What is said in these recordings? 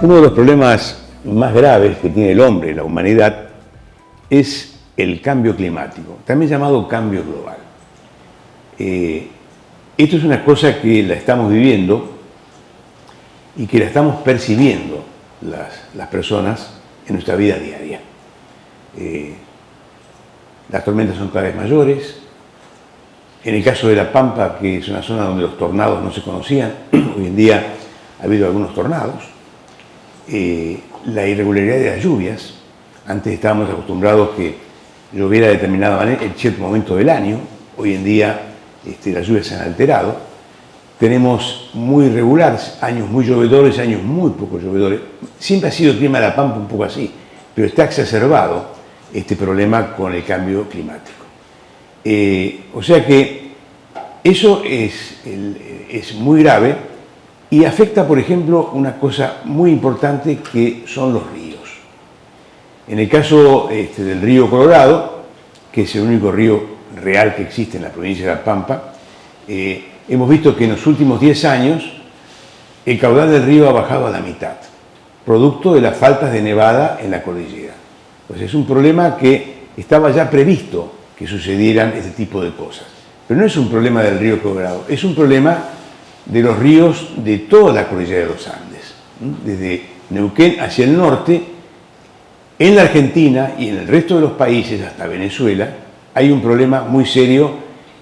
Uno de los problemas más graves que tiene el hombre, la humanidad, es el cambio climático, también llamado cambio global. Esto es una cosa que la estamos viviendo y que la estamos percibiendo las personas en nuestra vida diaria. Las tormentas son cada vez mayores. En el caso de La Pampa, que es una zona donde los tornados no se conocían, hoy en día ha habido algunos tornados. La irregularidad de las lluvias. Antes estábamos acostumbrados que lloviera de determinada manera en cierto momento del año. Hoy en día las lluvias se han alterado. Tenemos muy irregulares, años muy llovedores, años muy poco llovedores. Siempre ha sido el clima de La Pampa un poco así, pero está exacerbado este problema con el cambio climático. O sea que eso es muy grave y afecta, por ejemplo, una cosa muy importante que son los ríos. En el caso del río Colorado, que es el único río real que existe en la provincia de La Pampa, hemos visto que en los últimos 10 años el caudal del río ha bajado a la mitad, producto de las faltas de nevada en la cordillera. Pues es un problema que estaba ya previsto que sucedieran este tipo de cosas. Pero no es un problema del río Colorado, es un problema de los ríos de toda la cordillera de los Andes, desde Neuquén hacia el norte. En la Argentina y en el resto de los países, hasta Venezuela, hay un problema muy serio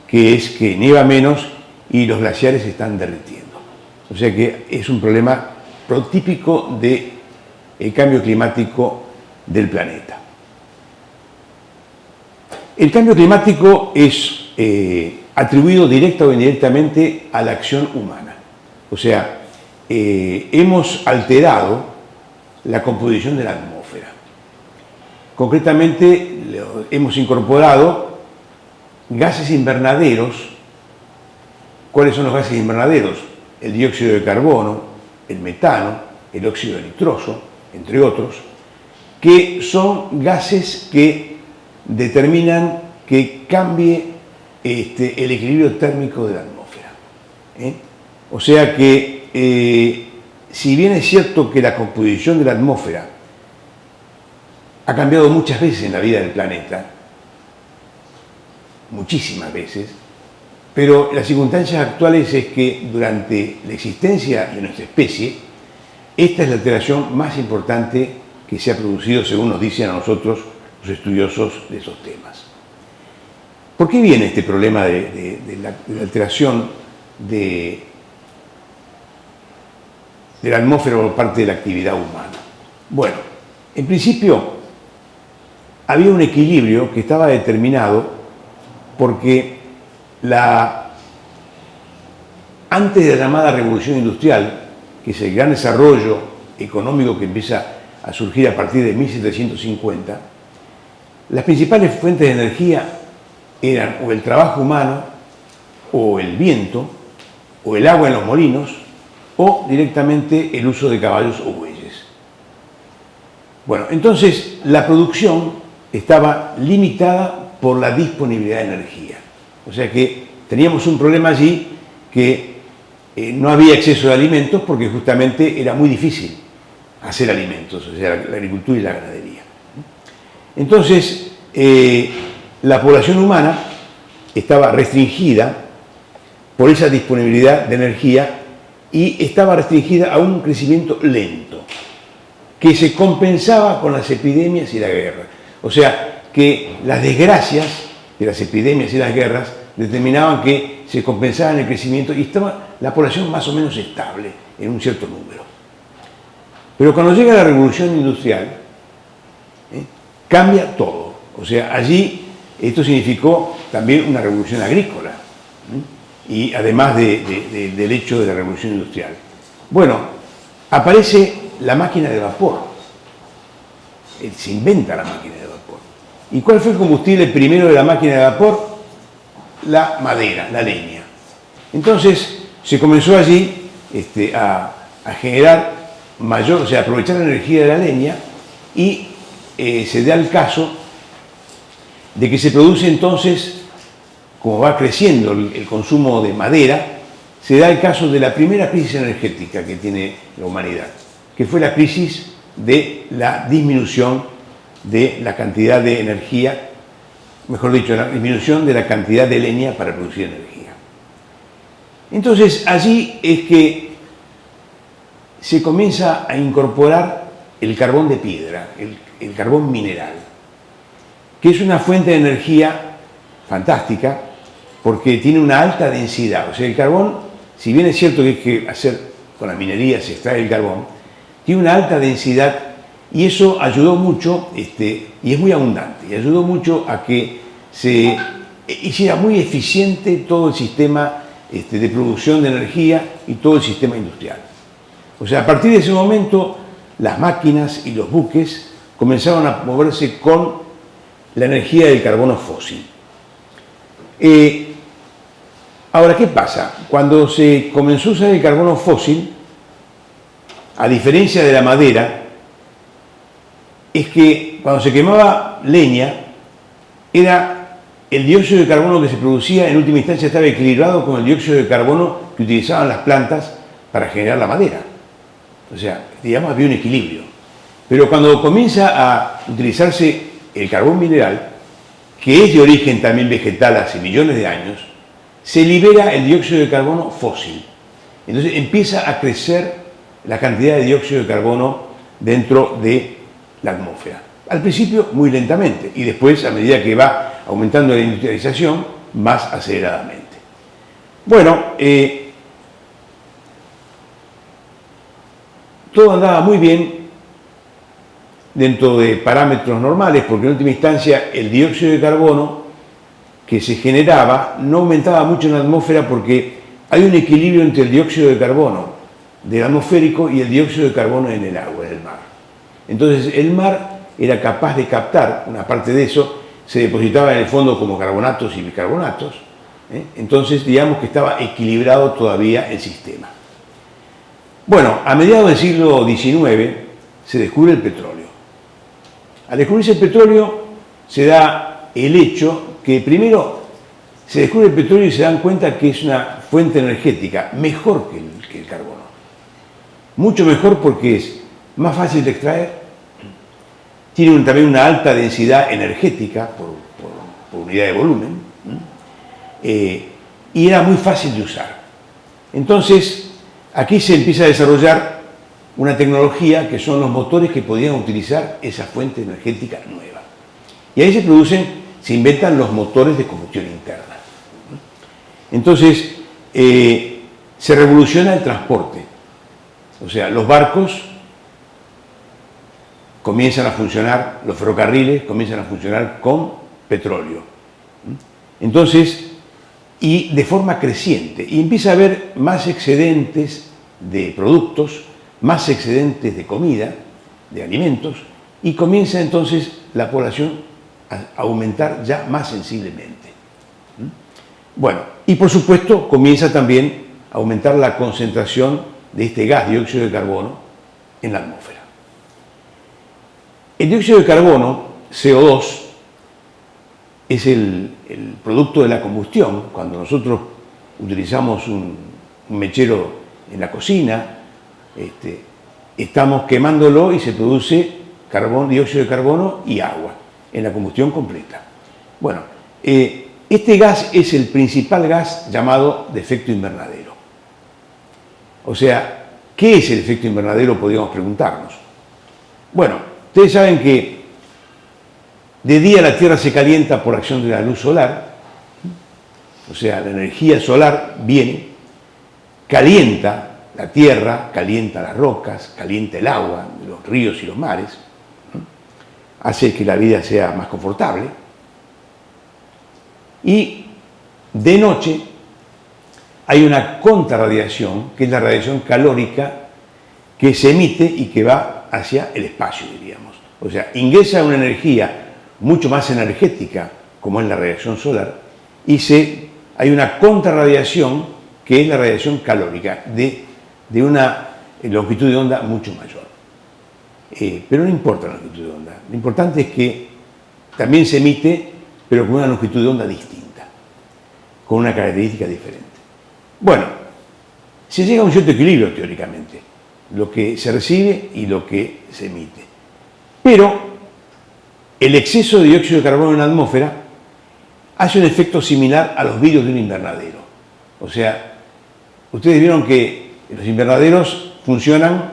que es que nieva menos y los glaciares se están derritiendo. O sea que es un problema protípico del cambio climático del planeta. El cambio climático es atribuido directa o indirectamente a la acción humana. O sea, hemos alterado la composición de la atmósfera. Concretamente, hemos incorporado gases invernaderos. ¿Cuáles son los gases invernaderos? El dióxido de carbono, el metano, el óxido de nitroso, entre otros, que son gases que determinan que cambie el equilibrio térmico de la atmósfera. O sea que, si bien es cierto que la composición de la atmósfera ha cambiado muchas veces en la vida del planeta, muchísimas veces, pero las circunstancias actuales es que durante la existencia de nuestra especie, esta es la alteración más importante que se ha producido, según nos dicen a nosotros los estudiosos de esos temas. ¿Por qué viene este problema de la alteración de la atmósfera por parte de la actividad humana? Bueno, en principio había un equilibrio que estaba determinado porque antes de la llamada revolución industrial, que es el gran desarrollo económico que empieza a surgir a partir de 1750, las principales fuentes de energía eran o el trabajo humano, o el viento, o el agua en los molinos, o directamente el uso de caballos o bueyes. Bueno, entonces la producción estaba limitada por la disponibilidad de energía. O sea que teníamos un problema allí que no había exceso de alimentos porque justamente era muy difícil hacer alimentos, o sea, la agricultura y la ganadería. Entonces, la población humana estaba restringida por esa disponibilidad de energía y estaba restringida a un crecimiento lento, que se compensaba con las epidemias y la guerra. O sea, que las desgracias de las epidemias y las guerras determinaban que se compensaba en el crecimiento y estaba la población más o menos estable en un cierto número. Pero cuando llega la revolución industrial, cambia todo. O sea, allí esto significó también una revolución agrícola, y además del hecho de la revolución industrial. Bueno, aparece la máquina de vapor. Se inventa la máquina de vapor. ¿Y cuál fue el combustible primero de la máquina de vapor? La madera, la leña. Entonces se comenzó allí a generar mayor, o sea, aprovechar la energía de la leña y se da el caso de que se produce entonces, como va creciendo el consumo de madera, se da el caso de la primera crisis energética que tiene la humanidad. que fue la crisis de la disminución de la cantidad de energía, mejor dicho, la disminución de la cantidad de leña para producir energía. Entonces, allí es que se comienza a incorporar el carbón de piedra, el carbón mineral, que es una fuente de energía fantástica porque tiene una alta densidad. O sea, el carbón, si bien es cierto que hay que hacer con la minería, se extrae el carbón, tiene una alta densidad y eso ayudó mucho, y es muy abundante, y ayudó mucho a que se hiciera muy eficiente todo el sistema de producción de energía y todo el sistema industrial. O sea, a partir de ese momento, las máquinas y los buques comenzaron a moverse con la energía del carbono fósil. Ahora, ¿qué pasa? Cuando se comenzó a usar el carbono fósil, a diferencia de la madera, es que cuando se quemaba leña, era el dióxido de carbono que se producía, en última instancia estaba equilibrado con el dióxido de carbono que utilizaban las plantas para generar la madera. O sea, digamos, había un equilibrio. Pero cuando comienza a utilizarse el carbón mineral, que es de origen también vegetal hace millones de años, se libera el dióxido de carbono fósil. Entonces empieza a crecer la cantidad de dióxido de carbono dentro de la atmósfera. Al principio muy lentamente y después, a medida que va aumentando la industrialización, más aceleradamente. Bueno, todo andaba muy bien dentro de parámetros normales, porque en última instancia el dióxido de carbono que se generaba no aumentaba mucho en la atmósfera porque hay un equilibrio entre el dióxido de carbono del atmosférico y el dióxido de carbono en el agua, en el mar. Entonces el mar era capaz de captar una parte de eso, se depositaba en el fondo como carbonatos y bicarbonatos, entonces digamos que estaba equilibrado todavía el sistema. Bueno, a mediados del siglo XIX se descubre el petróleo. Al descubrirse el petróleo se da el hecho que primero se descubre el petróleo y se dan cuenta que es una fuente energética mejor que el carbono. Mucho mejor porque es más fácil de extraer, tiene también una alta densidad energética por unidad de volumen, y era muy fácil de usar. Entonces, aquí se empieza a desarrollar una tecnología que son los motores que podían utilizar esa fuente energética nueva. Y ahí se inventan los motores de combustión interna. Entonces, se revoluciona el transporte. O sea, los barcos comienzan a funcionar, los ferrocarriles comienzan a funcionar con petróleo. Entonces, y de forma creciente, y empieza a haber más excedentes de productos, más excedentes de comida, de alimentos, y comienza entonces la población a aumentar ya más sensiblemente. Bueno, y por supuesto comienza también a aumentar la concentración de este gas, dióxido de carbono, en la atmósfera. El dióxido de carbono, CO2, es el producto de la combustión. Cuando nosotros utilizamos un mechero en la cocina, estamos quemándolo y se produce dióxido de carbono y agua en la combustión completa. Bueno, este gas es el principal gas llamado de efecto invernadero. O sea, ¿qué es el efecto invernadero? Podríamos preguntarnos. Bueno, ustedes saben que de día la Tierra se calienta por acción de la luz solar, o sea, la energía solar viene, calienta la Tierra, calienta las rocas, calienta el agua, los ríos y los mares, hace que la vida sea más confortable. Y de noche hay una contrarradiación, que es la radiación calórica que se emite y que va hacia el espacio, diríamos. O sea, ingresa una energía mucho más energética, como es la radiación solar, y hay una contrarradiación, que es la radiación calórica, de una longitud de onda mucho mayor. Pero no importa la longitud de onda, lo importante es que también se emite, pero con una longitud de onda distinta, con una característica diferente. Bueno, se llega a un cierto equilibrio teóricamente, lo que se recibe y lo que se emite. Pero el exceso de dióxido de carbono en la atmósfera hace un efecto similar a los vidrios de un invernadero. O sea, ustedes vieron que los invernaderos funcionan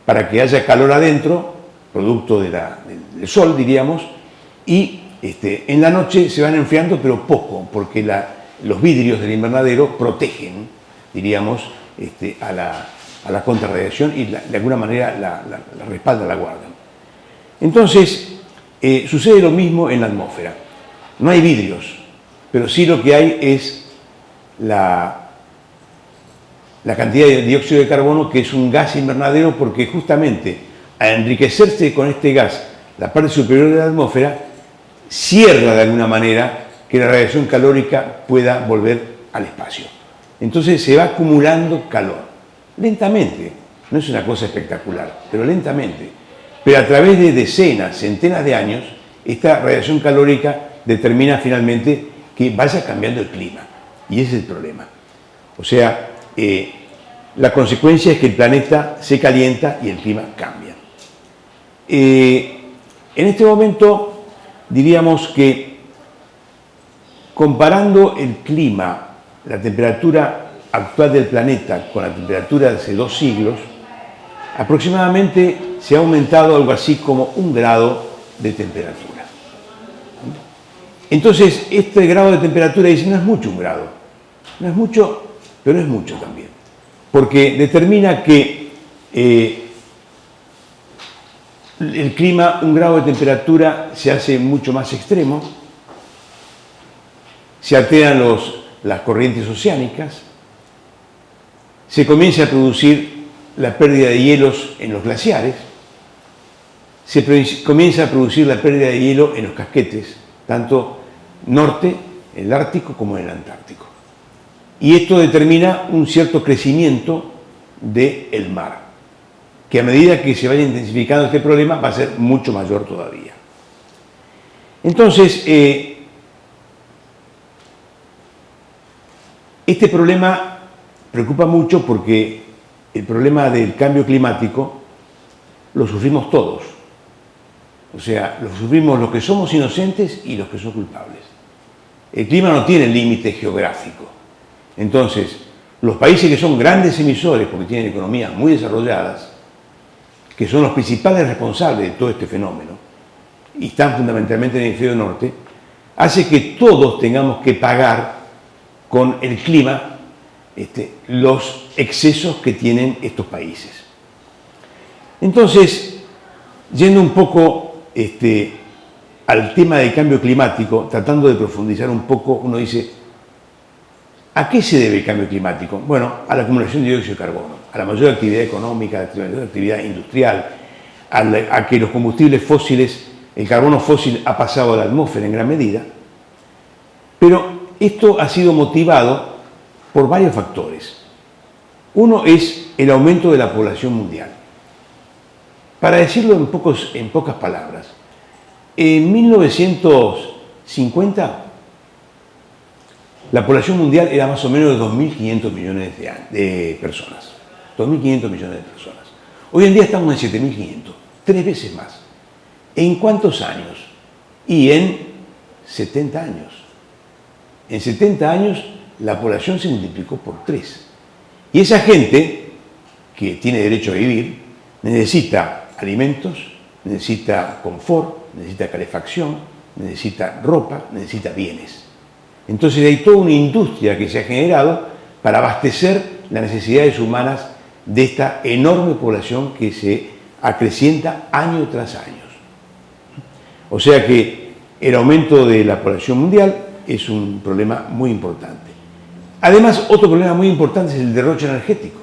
para que haya calor adentro, producto del sol, diríamos, y en la noche se van enfriando, pero poco, porque los vidrios del invernadero protegen, diríamos, a la contrarradiación y de alguna manera la respaldan, la guardan. Entonces, sucede lo mismo en la atmósfera. No hay vidrios, pero sí lo que hay es la cantidad de dióxido de carbono, que es un gas invernadero, porque justamente a enriquecerse con este gas la parte superior de la atmósfera, cierra de alguna manera que la radiación calórica pueda volver al espacio. Entonces se va acumulando calor, lentamente, no es una cosa espectacular, pero lentamente. Pero a través de decenas, centenas de años, esta radiación calórica determina finalmente que vaya cambiando el clima. Y ese es el problema. O sea, la consecuencia es que el planeta se calienta y el clima cambia. En este momento diríamos que comparando el clima, la temperatura actual del planeta con la temperatura de hace 2 siglos, aproximadamente se ha aumentado algo así como 1 grado de temperatura. Entonces, este grado de temperatura, dice, no es mucho 1 grado. No es mucho, pero es mucho también. Porque determina que el clima, 1 grado de temperatura, se hace mucho más extremo, se alteran las corrientes oceánicas, se comienza a producir la pérdida de hielos en los glaciares, se comienza a producir la pérdida de hielo en los casquetes, tanto norte, en el Ártico, como en el Antártico. Y esto determina un cierto crecimiento del mar, que a medida que se vaya intensificando este problema va a ser mucho mayor todavía. Entonces, este problema preocupa mucho porque el problema del cambio climático lo sufrimos todos. O sea, lo sufrimos los que somos inocentes y los que son culpables. El clima no tiene límite geográfico. Entonces, los países que son grandes emisores, porque tienen economías muy desarrolladas, que son los principales responsables de todo este fenómeno, y están fundamentalmente en el hemisferio norte, hace que todos tengamos que pagar con el clima los excesos que tienen estos países. Entonces, yendo un poco al tema del cambio climático, tratando de profundizar un poco, uno dice, ¿a qué se debe el cambio climático? Bueno, a la acumulación de dióxido de carbono, a la mayor actividad económica, a la mayor actividad industrial, a que los combustibles fósiles, el carbono fósil ha pasado a la atmósfera en gran medida, pero esto ha sido motivado por varios factores. Uno es el aumento de la población mundial. Para decirlo en pocas palabras, en 1950 la población mundial era más o menos de 2.500 millones de personas. 2.500 millones de personas. Hoy en día estamos en 7.500, 3 veces más. ¿En cuántos años? Y en 70 años. En 70 años la población se multiplicó por 3. Y esa gente que tiene derecho a vivir necesita alimentos, necesita confort, necesita calefacción, necesita ropa, necesita bienes. Entonces hay toda una industria que se ha generado para abastecer las necesidades humanas de esta enorme población que se acrecienta año tras año. O sea que el aumento de la población mundial es un problema muy importante. Además, otro problema muy importante es el derroche energético,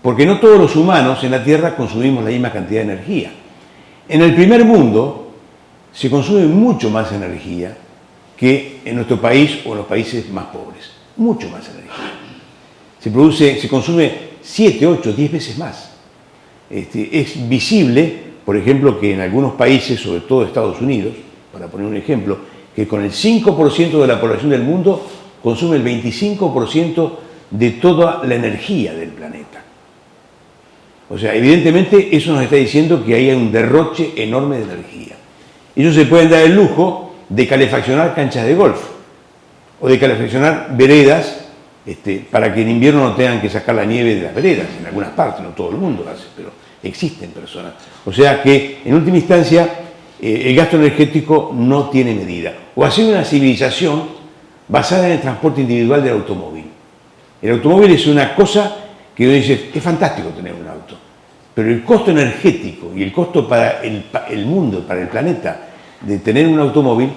porque no todos los humanos en la Tierra consumimos la misma cantidad de energía. En el primer mundo se consume mucho más energía que en nuestro país o en los países más pobres. Mucho más energía. Se consume 7, 8, 10 veces más. Es visible, por ejemplo, que en algunos países, sobre todo Estados Unidos, para poner un ejemplo, que con el 5% de la población del mundo consume el 25% de toda la energía del planeta. O sea, evidentemente eso nos está diciendo que hay un derroche enorme de energía. Ellos se pueden dar el lujo de calefaccionar canchas de golf o de calefaccionar veredas para que en invierno no tengan que sacar la nieve de las veredas, en algunas partes, no todo el mundo lo hace, pero existen personas. O sea que, en última instancia, el gasto energético no tiene medida. O hacer una civilización basada en el transporte individual del automóvil. El automóvil es una cosa que uno dice, es fantástico tener un auto, pero el costo energético y el costo para el mundo, para el planeta, de tener un automóvil,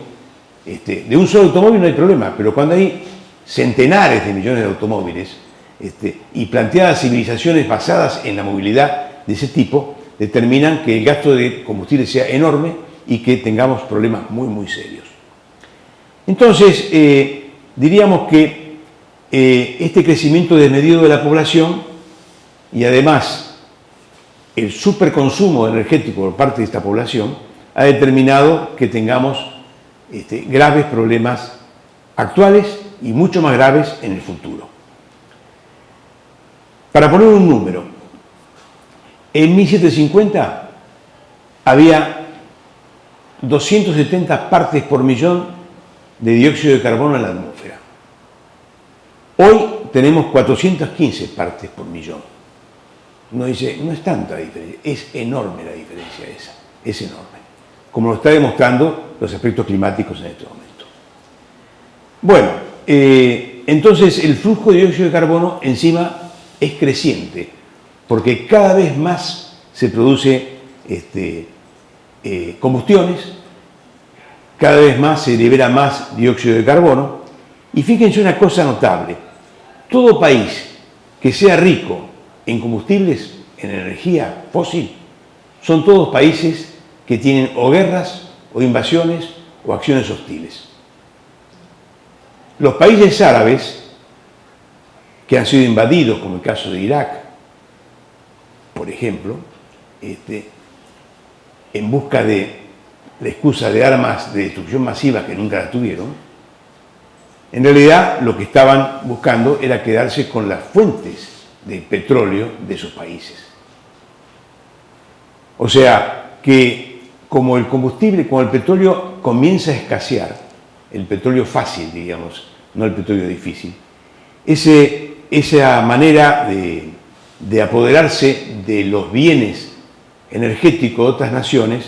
de un solo automóvil no hay problema, pero cuando hay centenares de millones de automóviles y planteadas civilizaciones basadas en la movilidad de ese tipo, determinan que el gasto de combustible sea enorme y que tengamos problemas muy, muy serios. Entonces, diríamos que este crecimiento desmedido de la población y además el superconsumo energético por parte de esta población ha determinado que tengamos graves problemas actuales y mucho más graves en el futuro. Para poner un número, en 1750 había 270 partes por millón de dióxido de carbono en la atmósfera. Hoy tenemos 415 partes por millón. Uno dice, no es tanta la diferencia, es enorme la diferencia esa, es enorme, como lo está demostrando los aspectos climáticos en este momento. Bueno, entonces el flujo de dióxido de carbono encima es creciente, porque cada vez más se produce combustiones, cada vez más se libera más dióxido de carbono, y fíjense una cosa notable, todo país que sea rico en combustibles, en energía fósil, son todos países que tienen o guerras, o invasiones, o acciones hostiles. Los países árabes, que han sido invadidos, como el caso de Irak, por ejemplo, en busca de la excusa de armas de destrucción masiva que nunca la tuvieron, en realidad lo que estaban buscando era quedarse con las fuentes de petróleo de esos países. O sea, que como el combustible, como el petróleo comienza a escasear, el petróleo fácil, digamos, no el petróleo difícil, esa manera de apoderarse de los bienes energéticos de otras naciones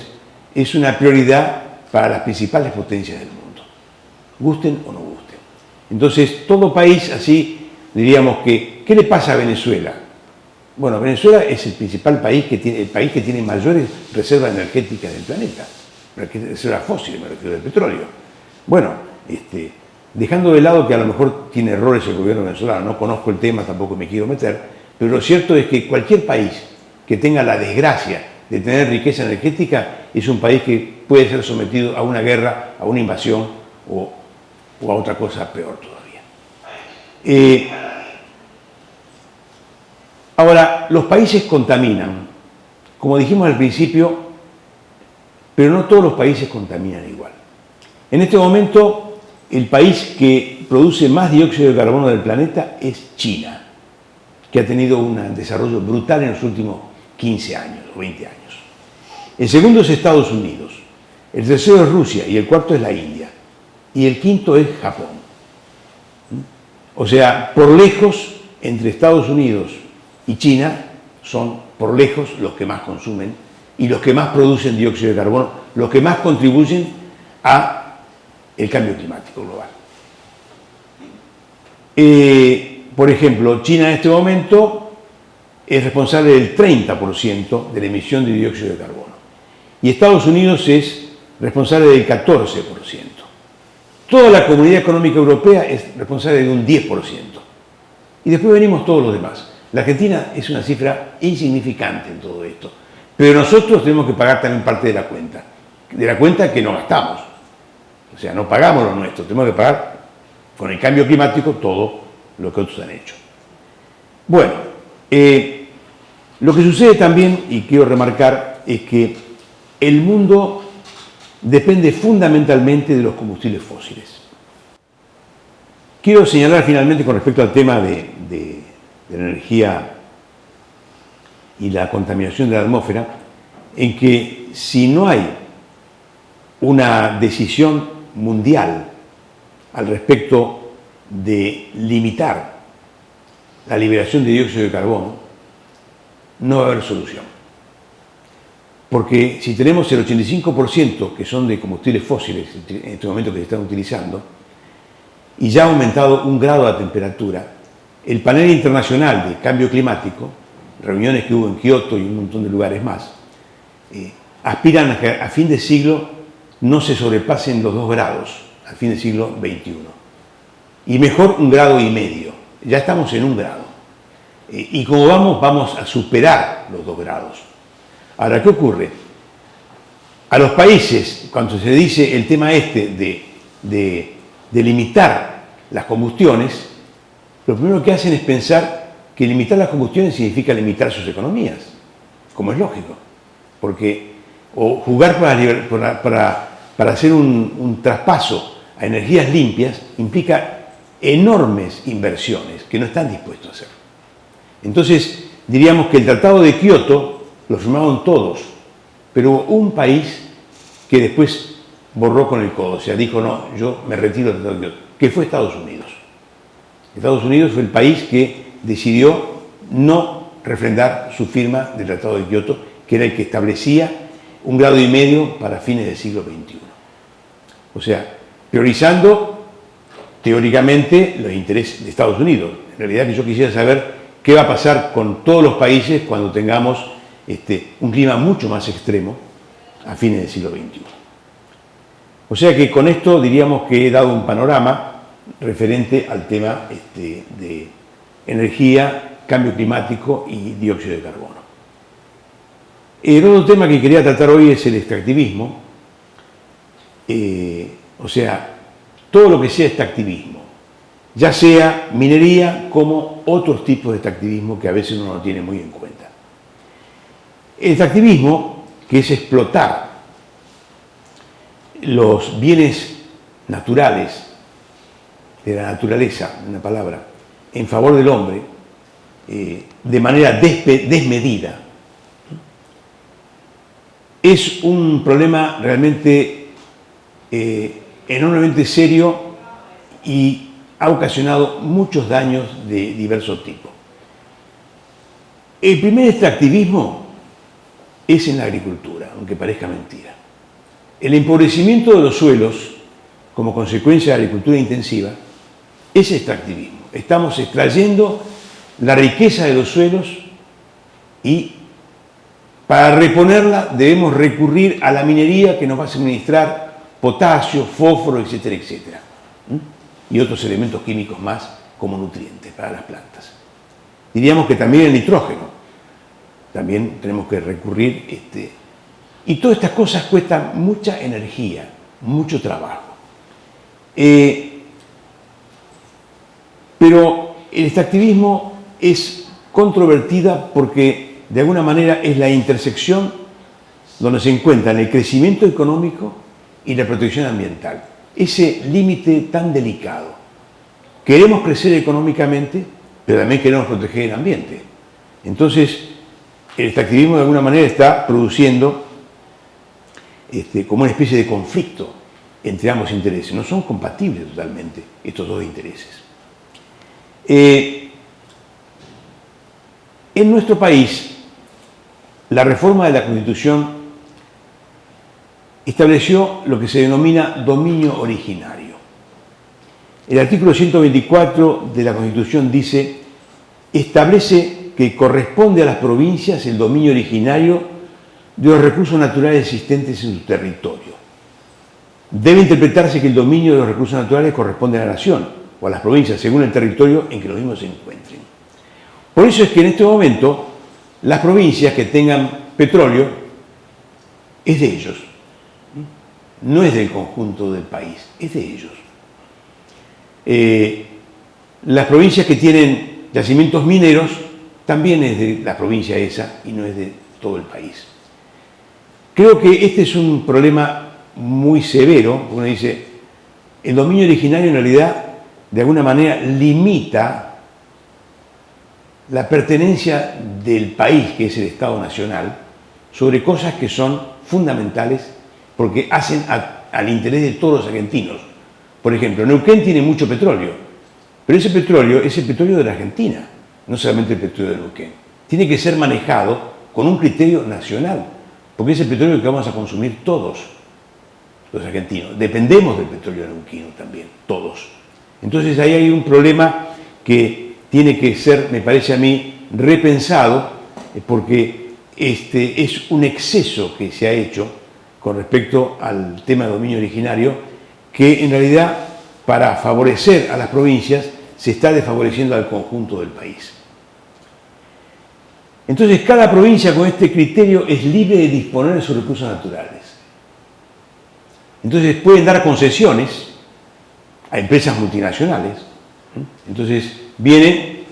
es una prioridad para las principales potencias del mundo, gusten o no gusten. Entonces, todo país así, diríamos que, ¿qué le pasa a Venezuela? Bueno, Venezuela es el principal país que tiene mayores reservas energéticas del planeta, reservas fósiles, me refiero al petróleo. Bueno, dejando de lado que a lo mejor tiene errores el gobierno venezolano, no conozco el tema, tampoco me quiero meter, pero lo cierto es que cualquier país que tenga la desgracia de tener riqueza energética es un país que puede ser sometido a una guerra, a una invasión o a otra cosa peor todavía. Ahora, los países contaminan, como dijimos al principio, pero no todos los países contaminan igual. En este momento, el país que produce más dióxido de carbono del planeta es China, que ha tenido un desarrollo brutal en los últimos 15 años o 20 años. El segundo es Estados Unidos, el tercero es Rusia y el cuarto es la India y el quinto es Japón. O sea, por lejos, entre Estados Unidos y China son por lejos los que más consumen y los que más producen dióxido de carbono, los que más contribuyen a el cambio climático global. Por ejemplo, China en este momento es responsable del 30% de la emisión de dióxido de carbono y Estados Unidos es responsable del 14%. Toda la Comunidad Económica Europea es responsable de un 10%. Y después venimos todos los demás. La Argentina es una cifra insignificante en todo esto, pero nosotros tenemos que pagar también parte de la cuenta que no gastamos. O sea, no pagamos lo nuestro, tenemos que pagar con el cambio climático todo lo que otros han hecho. Bueno, lo que sucede también, y quiero remarcar, es que el mundo depende fundamentalmente de los combustibles fósiles. Quiero señalar finalmente con respecto al tema de la energía y la contaminación de la atmósfera, en que si no hay una decisión mundial al respecto de limitar la liberación de dióxido de carbono, no va a haber solución. Porque si tenemos el 85% que son de combustibles fósiles en este momento que se están utilizando, y ya ha aumentado 1 grado la temperatura, el panel internacional de cambio climático, reuniones que hubo en Kioto y un montón de lugares más, aspiran a que a fin de siglo no se sobrepasen los 2 grados, a fin del siglo XXI. Y mejor 1,5 grados. Ya estamos en 1 grado. Y como vamos a superar los 2 grados. Ahora, ¿qué ocurre? A los países, cuando se dice el tema de limitar las combustiones, lo primero que hacen es pensar que limitar las combustiones significa limitar sus economías, como es lógico, porque o jugar para hacer un traspaso a energías limpias implica enormes inversiones que no están dispuestos a hacer. Entonces, diríamos que el Tratado de Kioto lo firmaron todos, pero hubo un país que después borró con el codo, o sea, dijo, no, yo me retiro del Tratado de Kioto, que fue Estados Unidos. Estados Unidos fue el país que decidió no refrendar su firma del Tratado de Kioto, que era el que establecía 1,5 grados para fines del siglo XXI. O sea, priorizando teóricamente los intereses de Estados Unidos. En realidad que yo quisiera saber qué va a pasar con todos los países cuando tengamos un clima mucho más extremo a fines del siglo XXI. O sea que con esto diríamos que he dado un panorama referente al tema de energía, cambio climático y dióxido de carbono. El otro tema que quería tratar hoy es el extractivismo, o sea, todo lo que sea extractivismo, ya sea minería como otros tipos de extractivismo que a veces uno no tiene muy en cuenta. El extractivismo, que es explotar los bienes naturales de la naturaleza, una palabra, en favor del hombre, de manera desmedida, es un problema realmente enormemente serio y ha ocasionado muchos daños de diversos tipos. El primer extractivismo es en la agricultura, aunque parezca mentira. El empobrecimiento de los suelos, como consecuencia de la agricultura intensiva, es extractivismo. Estamos extrayendo la riqueza de los suelos y para reponerla debemos recurrir a la minería que nos va a suministrar potasio, fósforo, etcétera, etcétera. Y otros elementos químicos más como nutrientes para las plantas. Diríamos que también el nitrógeno. También tenemos que recurrir. Y todas estas cosas cuestan mucha energía, mucho trabajo. Pero el extractivismo es controvertida porque de alguna manera es la intersección donde se encuentran el crecimiento económico y la protección ambiental. Ese límite tan delicado. Queremos crecer económicamente, pero también queremos proteger el ambiente. Entonces, el extractivismo de alguna manera está produciendo como una especie de conflicto entre ambos intereses. No son compatibles totalmente estos dos intereses. En nuestro país, la reforma de la Constitución estableció lo que se denomina dominio originario. El artículo 124 de la Constitución dice, establece que corresponde a las provincias el dominio originario de los recursos naturales existentes en su territorio. Debe interpretarse que el dominio de los recursos naturales corresponde a la nación o a las provincias, según el territorio en que los mismos se encuentren. Por eso es que en este momento las provincias que tengan petróleo es de ellos, no es del conjunto del país, es de ellos. Las provincias que tienen yacimientos mineros también es de la provincia esa y no es de todo el país. Creo que este es un problema muy severo, uno dice, el dominio originario en realidad de alguna manera limita la pertenencia del país, que es el Estado Nacional, sobre cosas que son fundamentales porque hacen al interés de todos los argentinos. Por ejemplo, Neuquén tiene mucho petróleo, pero ese petróleo es el petróleo de la Argentina, no solamente el petróleo de Neuquén. Tiene que ser manejado con un criterio nacional, porque es el petróleo que vamos a consumir todos los argentinos. Dependemos del petróleo neuquino también, todos. Entonces ahí hay un problema que tiene que ser, me parece a mí, repensado, porque es un exceso que se ha hecho con respecto al tema de dominio originario, que en realidad para favorecer a las provincias se está desfavoreciendo al conjunto del país. Entonces cada provincia con este criterio es libre de disponer de sus recursos naturales. Entonces pueden dar concesiones a empresas multinacionales. Entonces viene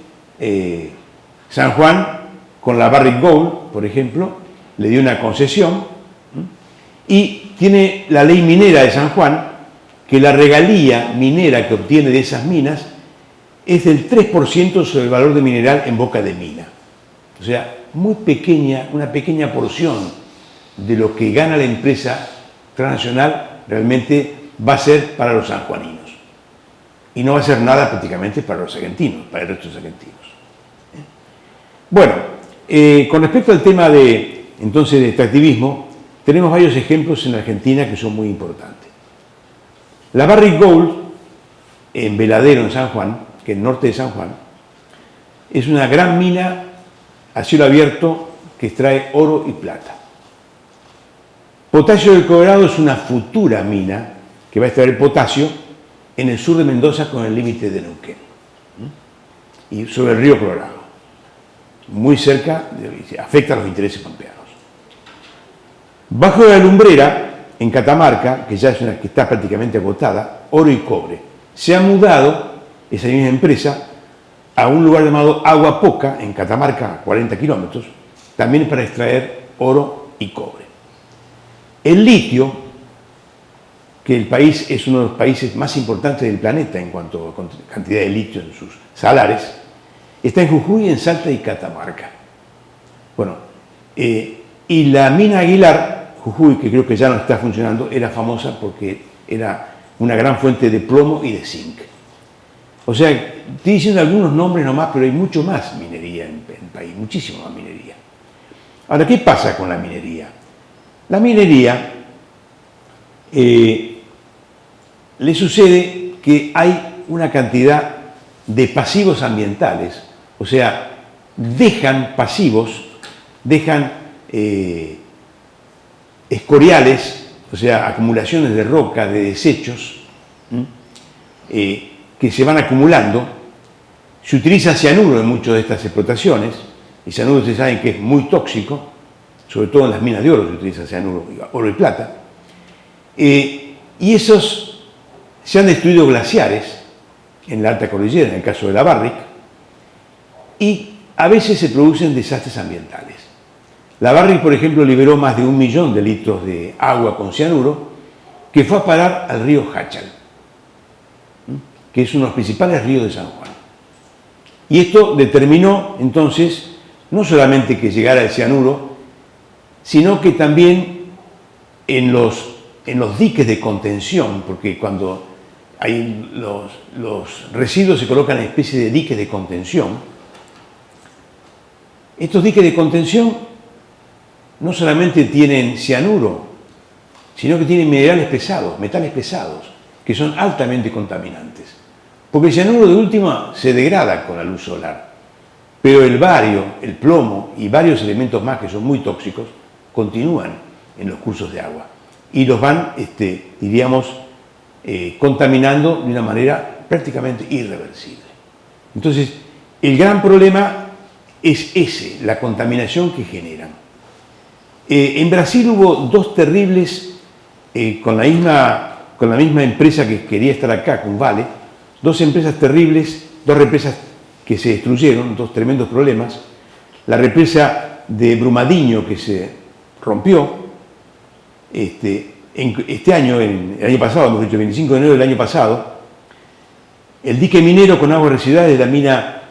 San Juan con la Barrick Gold, por ejemplo, le dio una concesión, y tiene la ley minera de San Juan, que la regalía minera que obtiene de esas minas es del 3% sobre el valor de mineral en boca de mina. O sea, muy pequeña, una pequeña porción de lo que gana la empresa transnacional realmente va a ser para los sanjuaninos. Y no va a ser nada prácticamente para los argentinos, para el resto de los argentinos. Bueno, con respecto al tema entonces, de extractivismo, tenemos varios ejemplos en la Argentina que son muy importantes. La Barrick Gold, en Veladero, en San Juan, que es el norte de San Juan, es una gran mina a cielo abierto que extrae oro y plata. Potasio del Colorado es una futura mina que va a extraer potasio en el sur de Mendoza con el límite de Neuquén y sobre el río Colorado, muy cerca, afecta a los intereses pampeanos. Bajo de la Lumbrera, en Catamarca, que ya es una que está prácticamente agotada, oro y cobre. Se ha mudado esa misma empresa a un lugar llamado Agua Poca, en Catamarca, 40 kilómetros, también para extraer oro y cobre. El litio, que el país es uno de los países más importantes del planeta en cuanto a cantidad de litio en sus salares, está en Jujuy, en Salta y Catamarca. Bueno, y la mina Aguilar, Jujuy, que creo que ya no está funcionando, era famosa porque era una gran fuente de plomo y de zinc. O sea, estoy diciendo algunos nombres nomás, pero hay mucho más minería en el país, muchísimo más minería. Ahora, ¿qué pasa con la minería? La minería le sucede que hay una cantidad de pasivos ambientales, o sea, dejan pasivos, dejan escoriales, o sea, acumulaciones de roca, de desechos, que se van acumulando. Se utiliza cianuro en muchas de estas explotaciones, y cianuro ustedes saben que es muy tóxico, sobre todo en las minas de oro se utiliza cianuro, oro y plata, y esos se han destruido glaciares en la alta cordillera, en el caso de la Barrick, y a veces se producen desastres ambientales. La Barrick, por ejemplo, liberó más de 1 millón de litros de agua con cianuro que fue a parar al río Hachal, que es uno de los principales ríos de San Juan. Y esto determinó entonces no solamente que llegara el cianuro, sino que también en los diques de contención, porque cuando hay los residuos se colocan en especie de diques de contención, estos diques de contención no solamente tienen cianuro, sino que tienen minerales pesados, metales pesados, que son altamente contaminantes. Porque el cianuro de última se degrada con la luz solar, pero el bario, el plomo y varios elementos más que son muy tóxicos continúan en los cursos de agua y los van, diríamos, contaminando de una manera prácticamente irreversible. Entonces, el gran problema es ese, la contaminación que generan. En Brasil hubo dos terribles, con la misma empresa que quería estar acá, con Vale, dos empresas terribles, dos represas que se destruyeron, dos tremendos problemas. La represa de Brumadinho, que se rompió este año, el año pasado, hemos dicho, el 25 de enero del año pasado. El dique minero con aguas residuales de la mina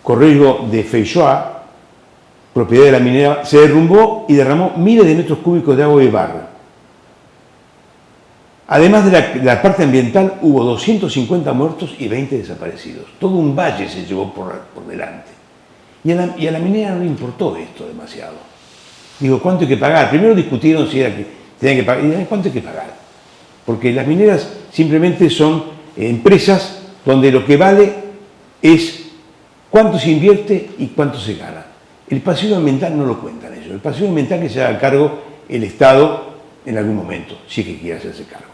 Corrego de Feijoa, propiedad de la minera, se derrumbó y derramó miles de metros cúbicos de agua y barro. Además de la parte ambiental, hubo 250 muertos y 20 desaparecidos. Todo un valle se llevó por delante. Y a la minera no le importó esto demasiado. Digo, ¿cuánto hay que pagar? Primero discutieron si era que tenían que pagar. Y ¿cuánto hay que pagar? Porque las mineras simplemente son empresas donde lo que vale es cuánto se invierte y cuánto se gana. El pasivo ambiental no lo cuentan ellos. El pasivo ambiental que se haga cargo el Estado en algún momento, si es que quiere hacerse cargo.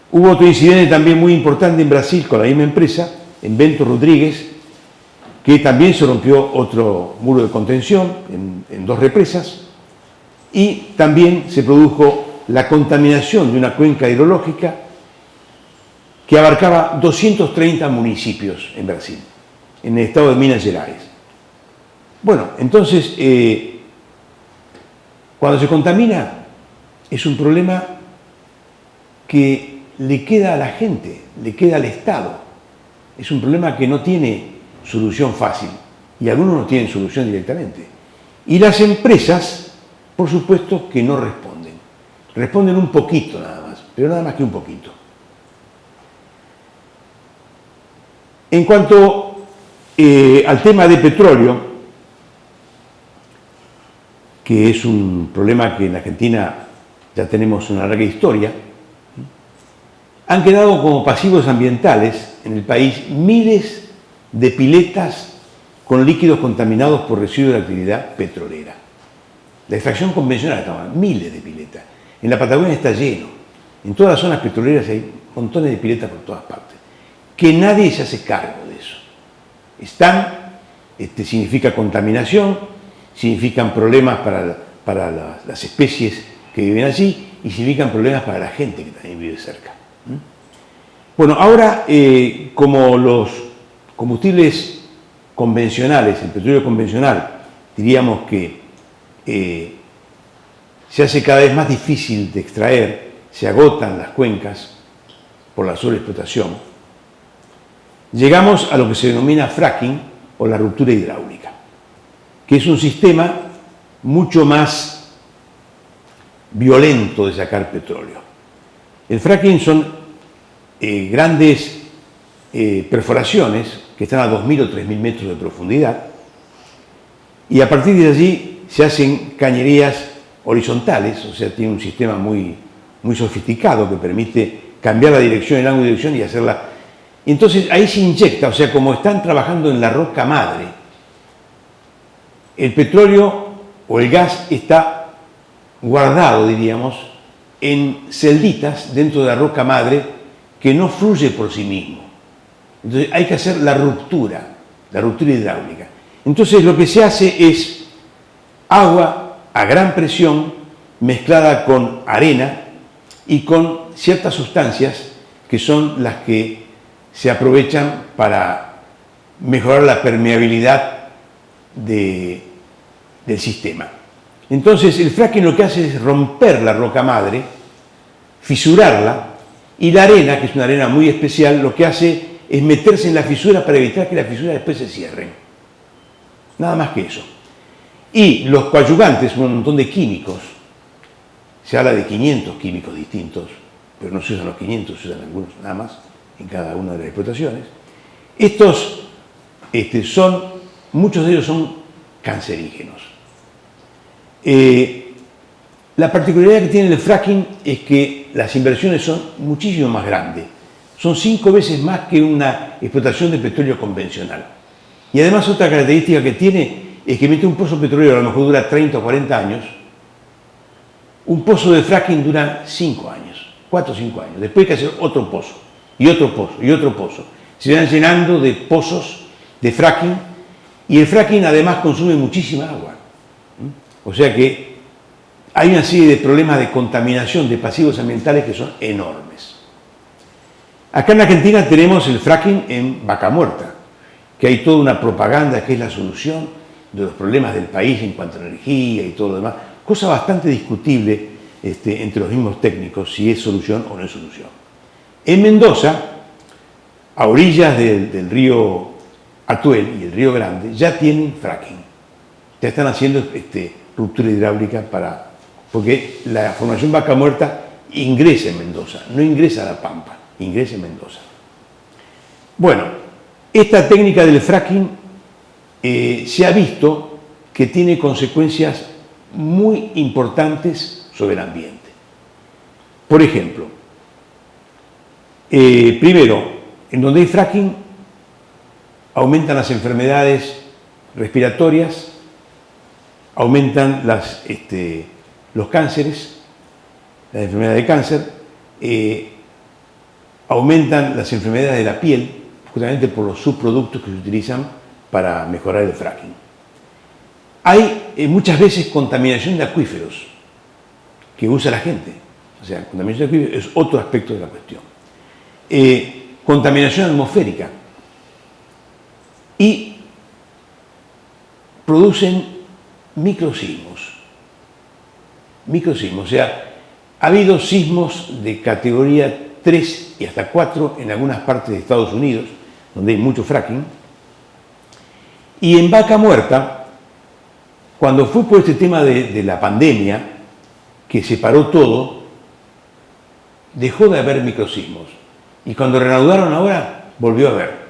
Hubo otro incidente también muy importante en Brasil con la misma empresa, en Bento Rodrigues, que también se rompió otro muro de contención en 2 represas, y también se produjo la contaminación de una cuenca hidrológica que abarcaba 230 municipios en Brasil, en el estado de Minas Gerais. Bueno, entonces, cuando se contamina, es un problema que le queda a la gente, le queda al Estado. Es un problema que no tiene solución fácil y algunos no tienen solución directamente. Y las empresas, por supuesto, que no responden. Responden un poquito nada más, pero nada más que un poquito. En cuanto al tema de petróleo, que es un problema que en Argentina ya tenemos una larga historia, han quedado como pasivos ambientales en el país miles de piletas con líquidos contaminados por residuos de la actividad petrolera. La extracción convencional estaba, miles de piletas. En la Patagonia está lleno. En todas las zonas petroleras hay montones de piletas por todas partes. Que nadie se hace cargo de eso. Significa contaminación, significan problemas para las especies que viven allí y significan problemas para la gente que también vive cerca. Bueno, ahora como los combustibles convencionales, el petróleo convencional, diríamos que se hace cada vez más difícil de extraer, se agotan las cuencas por la sobreexplotación, llegamos a lo que se denomina fracking o la ruptura hidráulica, que es un sistema mucho más violento de sacar petróleo. El fracking son grandes perforaciones que están a 2.000 o 3.000 metros de profundidad y a partir de allí se hacen cañerías horizontales, o sea, tiene un sistema muy sofisticado que permite cambiar la dirección, el ángulo de dirección y hacerla. Entonces ahí se inyecta, o sea, como están trabajando en la roca madre, el petróleo o el gas está guardado, diríamos, en celditas dentro de la roca madre que no fluye por sí mismo. Entonces hay que hacer la ruptura hidráulica. Entonces lo que se hace es agua a gran presión mezclada con arena y con ciertas sustancias que son las que se aprovechan para mejorar la permeabilidad del sistema. Entonces el fracking lo que hace es romper la roca madre, fisurarla, y la arena, que es una arena muy especial, lo que hace es meterse en la fisura para evitar que la fisura después se cierre. Nada más que eso. Y los coadyuvantes, un montón de químicos, se habla de 500 químicos distintos, pero no se usan los 500, se usan algunos nada más en cada una de las explotaciones. Estos muchos de ellos son cancerígenos. La particularidad que tiene el fracking es que las inversiones son muchísimo más grandes. Son 5 veces más que una explotación de petróleo convencional. Y además otra característica que tiene es que mete un pozo petrolero, a lo mejor dura 30 o 40 años. Un pozo de fracking dura 5 años, 4 o 5 años. Después hay que hacer otro pozo, y otro pozo, y otro pozo. Se van llenando de pozos de fracking, y el fracking además consume muchísima agua. O sea que hay una serie de problemas de contaminación de pasivos ambientales que son enormes. Acá en Argentina tenemos el fracking en Vaca Muerta, que hay toda una propaganda que es la solución de los problemas del país en cuanto a energía y todo lo demás, cosa bastante discutible entre los mismos técnicos si es solución o no es solución. En Mendoza, a orillas del río Atuel y el Río Grande ya tienen fracking. Ya están haciendo ruptura hidráulica porque la formación Vaca Muerta ingresa en Mendoza, no ingresa a La Pampa, ingresa en Mendoza. Bueno, esta técnica del fracking se ha visto que tiene consecuencias muy importantes sobre el ambiente. Por ejemplo, primero, en donde hay fracking, aumentan las enfermedades respiratorias, aumentan los cánceres, las enfermedades de cáncer, aumentan las enfermedades de la piel, justamente por los subproductos que se utilizan para mejorar el fracking. Hay muchas veces contaminación de acuíferos que usa la gente. O sea, contaminación de acuíferos es otro aspecto de la cuestión. Contaminación atmosférica. Y producen microsismos. Microsismos, o sea, ha habido sismos de categoría 3 y hasta 4 en algunas partes de Estados Unidos, donde hay mucho fracking. Y en Vaca Muerta, cuando fue por este tema de la pandemia, que se paró todo, dejó de haber microsismos. Y cuando reanudaron ahora, volvió a haber.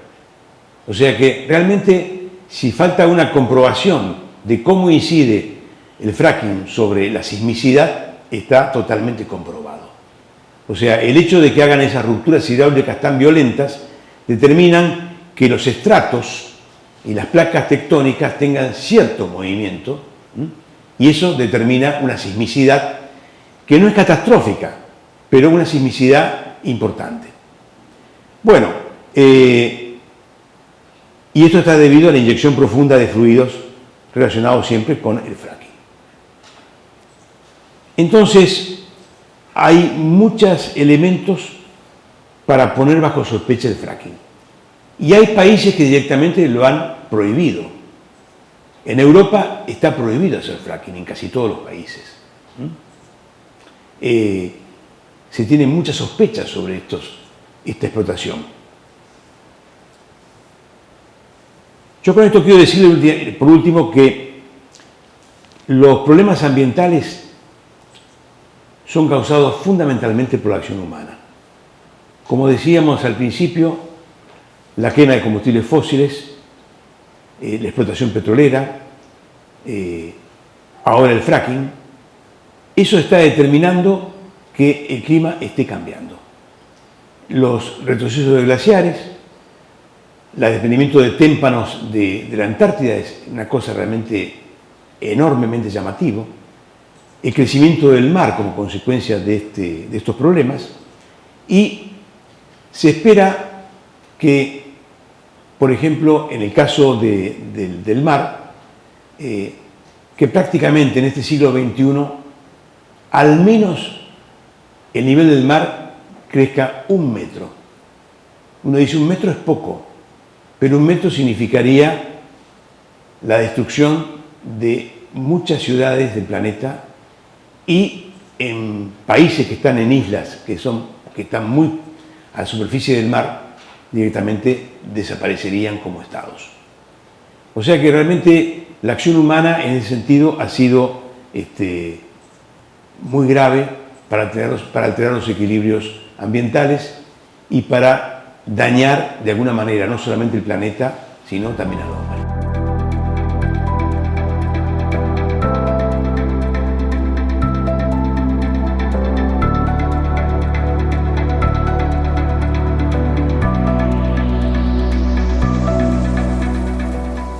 O sea que realmente, si falta una comprobación de cómo incide el fracking sobre la sismicidad, está totalmente comprobado. O sea, el hecho de que hagan esas rupturas hidráulicas tan violentas determinan que los estratos y las placas tectónicas tengan cierto movimiento, y eso determina una sismicidad que no es catastrófica, pero una sismicidad importante. Bueno, y esto está debido a la inyección profunda de fluidos relacionados siempre con el fracking. Entonces, hay muchos elementos para poner bajo sospecha el fracking. Y hay países que directamente lo han prohibido. En Europa está prohibido hacer fracking, en casi todos los países. Se tienen muchas sospechas sobre esta explotación. Yo con esto quiero decirle por último que los problemas ambientales son causados fundamentalmente por la acción humana. Como decíamos al principio, la quema de combustibles fósiles, la explotación petrolera, ahora el fracking, eso está determinando que el clima esté cambiando. Los retrocesos de glaciares, el desprendimiento de témpanos de la Antártida es una cosa realmente enormemente llamativo, el crecimiento del mar como consecuencia de estos problemas, y se espera que, por ejemplo, en el caso del mar, que prácticamente en este siglo XXI al menos el nivel del mar crezca 1 metro. Uno dice 1 metro es poco, pero 1 metro significaría la destrucción de muchas ciudades del planeta, y en países que están en islas, que están muy a la superficie del mar, directamente desaparecerían como estados. O sea que realmente la acción humana en ese sentido ha sido muy grave para alterar los equilibrios ambientales y para dañar de alguna manera no solamente el planeta, sino también a la humanidad.